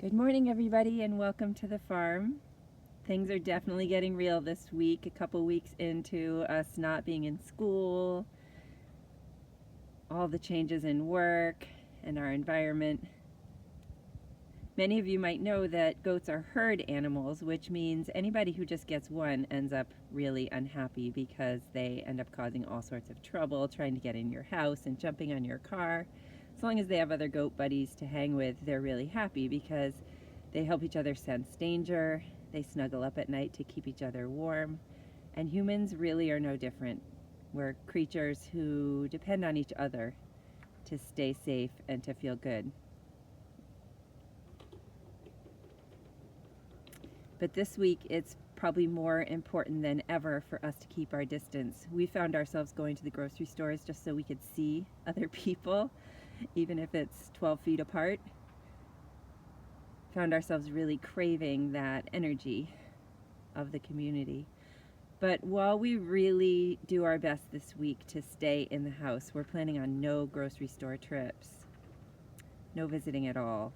Good morning, everybody, and welcome to the farm. Things are definitely getting real this week, a couple weeks into us not being in school, all the changes in work and our environment. Many of you might know that goats are herd animals, which means anybody who just gets one ends up really unhappy because they end up causing all sorts of trouble trying to get in your house and jumping on your car. As long as they have other goat buddies to hang with, they're really happy because they help each other sense danger, they snuggle up at night to keep each other warm, and humans really are no different. We're creatures who depend on each other to stay safe and to feel good. But this week, it's probably more important than ever for us to keep our distance. We found ourselves going to the grocery stores just so we could see other people, even if it's 12 feet apart. Found ourselves really craving that energy of the community. But while we really do our best this week to stay in the house, we're planning on no grocery store trips, no visiting at all,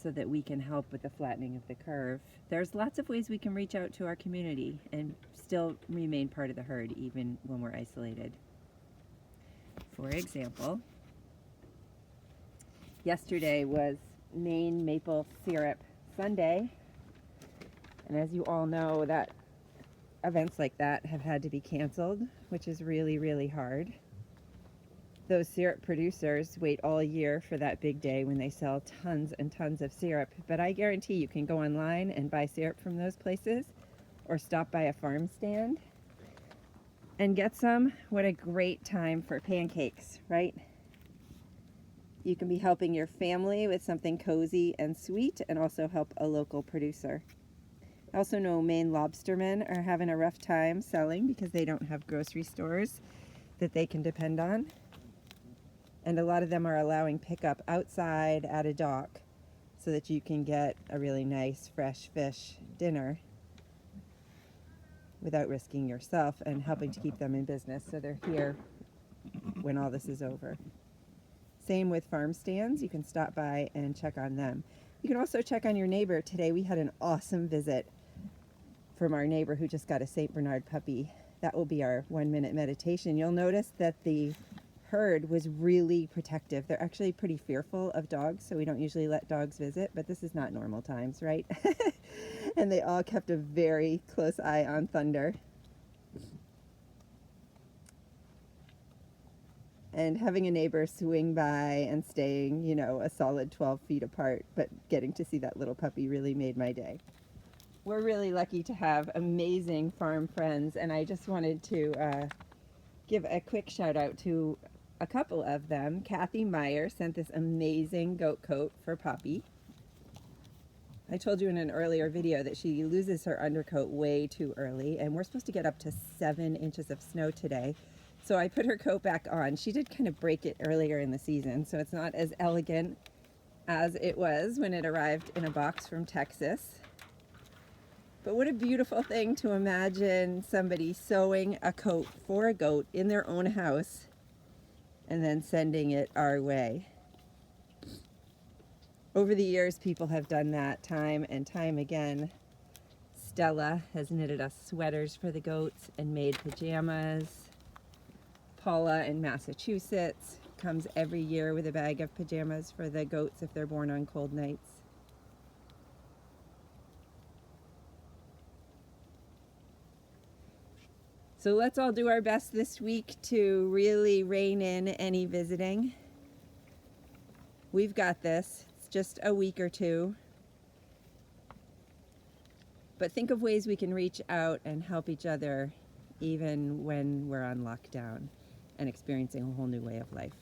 so that we can help with the flattening of the curve. There's lots of ways we can reach out to our community and still remain part of the herd even when we're isolated. For example, yesterday was Maine Maple Syrup Sunday, and as you all know, that events like that have had to be canceled, which is really, really hard. Those syrup producers wait all year for that big day when they sell tons and tons of syrup, but I guarantee you can go online and buy syrup from those places or stop by a farm stand and get some. What a great time for pancakes, right? You can be helping your family with something cozy and sweet and also help a local producer. I also know Maine lobstermen are having a rough time selling because they don't have grocery stores that they can depend on. And a lot of them are allowing pickup outside at a dock so that you can get a really nice fresh fish dinner without risking yourself and helping to keep them in business so they're here when all this is over. Same with farm stands. You can stop by and check on them. You can also check on your neighbor. Today we had an awesome visit from our neighbor who just got a St. Bernard puppy. That will be our 1-minute meditation. You'll notice that the herd was really protective. They're actually pretty fearful of dogs, so we don't usually let dogs visit, but this is not normal times, right? And they all kept a very close eye on Thunder. And having a neighbor swing by and staying, a solid 12 feet apart, but getting to see that little puppy really made my day. We're really lucky to have amazing farm friends, and I just wanted to give a quick shout out to a couple of them. Kathy Meyer sent this amazing goat coat for Poppy. I told you in an earlier video that she loses her undercoat way too early, and we're supposed to get up to 7 inches of snow today. So I put her coat back on. She did kind of break it earlier in the season, so it's not as elegant as it was when it arrived in a box from Texas. But what a beautiful thing to imagine somebody sewing a coat for a goat in their own house and then sending it our way. Over the years, people have done that time and time again. Stella has knitted us sweaters for the goats and made pajamas. Paula in Massachusetts comes every year with a bag of pajamas for the goats if they're born on cold nights. So let's all do our best this week to really rein in any visiting. We've got this. It's just a week or two. But think of ways we can reach out and help each other even when we're on lockdown and experiencing a whole new way of life.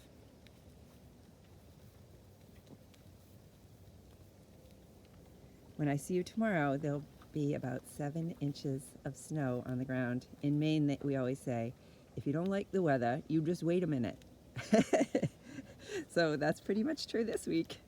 When I see you tomorrow, there'll be about 7 inches of snow on the ground. In Maine, we always say, if you don't like the weather, you just wait a minute. So that's pretty much true this week.